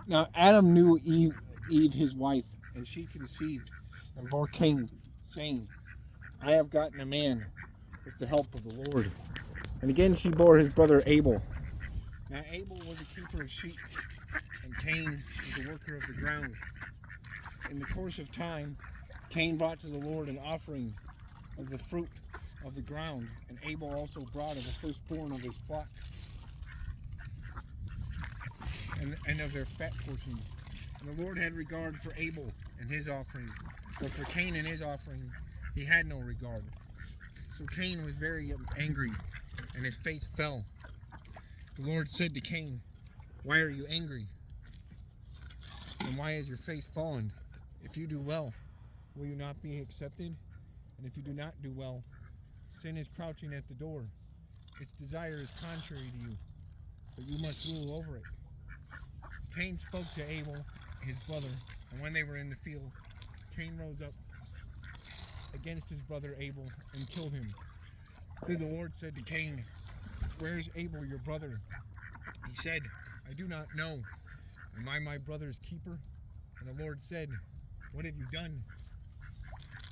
Now Adam knew Eve his wife, and she conceived and bore Cain, saying, I have gotten a man with the help of the Lord. And again she bore his brother Abel. Now Abel was a keeper of sheep, and Cain was a worker of the ground. In the course of time, Cain brought to the Lord an offering of the fruit of the ground, and Abel also brought of the firstborn of his flock and of their fat portions. And the Lord had regard for Abel and his offering, but for Cain and his offering he had no regard. So Cain was very angry, and his face fell. The Lord said to Cain, why are you angry? And why is your face fallen? If you do well, will you not be accepted? And if you do not do well, sin is crouching at the door. Its desire is contrary to you, but you must rule over it. Cain spoke to Abel, his brother, and when they were in the field, Cain rose up against his brother Abel and killed him. Then the Lord said to Cain, where is Abel your brother? He said, I do not know. Am I my brother's keeper? And the Lord said, what have you done?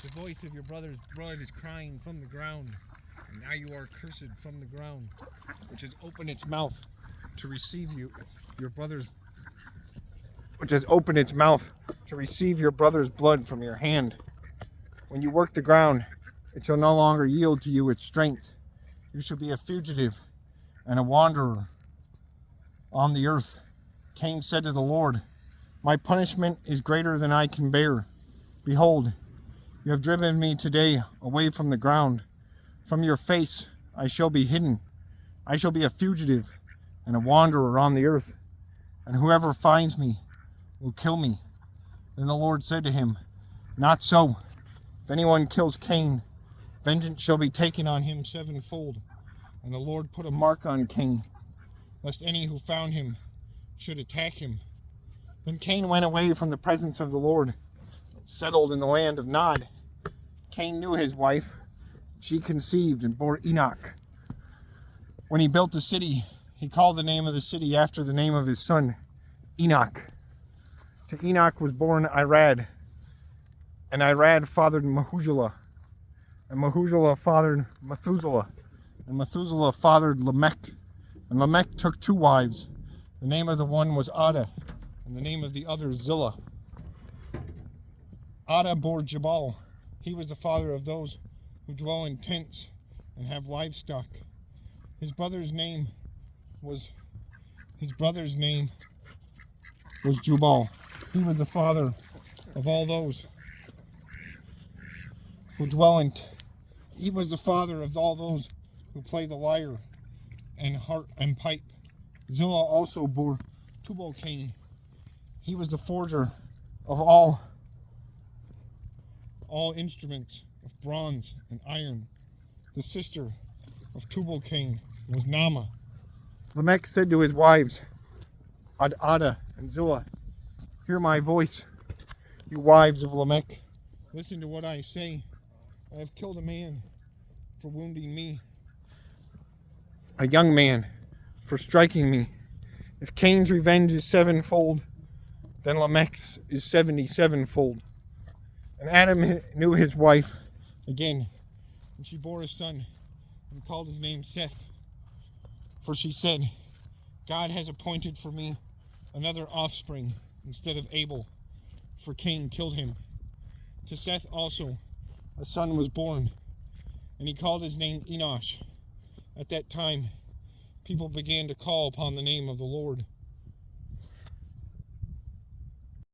The voice of your brother's blood is crying from the ground, and now you are cursed from the ground, which has opened its mouth to receive your brother's blood from your hand. When you work the ground, it shall no longer yield to you its strength. You shall be a fugitive and a wanderer on the earth. Cain said to the Lord, my punishment is greater than I can bear. Behold, you have driven me today away from the ground. From your face I shall be hidden. I shall be a fugitive and a wanderer on the earth, and whoever finds me will kill me. Then the Lord said to him, not so. If anyone kills Cain, vengeance shall be taken on him sevenfold. And the Lord put a mark on Cain, lest any who found him should attack him. Then Cain went away from the presence of the Lord, and settled in the land of Nod. Cain knew his wife. She conceived and bore Enoch. When he built the city, he called the name of the city after the name of his son, Enoch. To Enoch was born Irad, and Irad fathered Mehujael, and Mehujael fathered Methuselah, and Methuselah fathered Lamech. And Lamech took two wives. The name of the one was Ada, and the name of the other Zillah. Ada bore Jabal. He was the father of those who dwell in tents and have livestock. His brother's name was Jubal. He was the father of all those who play the lyre and harp and pipe. Zillah also bore Tubal-Cain. He was the forger of all instruments of bronze and iron. The sister of Tubal-Cain was Naamah. Lamech said to his wives, Ada and Zillah, hear my voice, you wives of Lamech. Listen to what I say. I have killed a man for wounding me, a young man for striking me. If Cain's revenge is sevenfold, then Lamech's is 77-fold. And Adam knew his wife again, and she bore a son, and called his name Seth. For she said, God has appointed for me another offspring instead of Abel, for Cain killed him. To Seth also a son was born, and he called his name Enosh. At that time, people began to call upon the name of the Lord.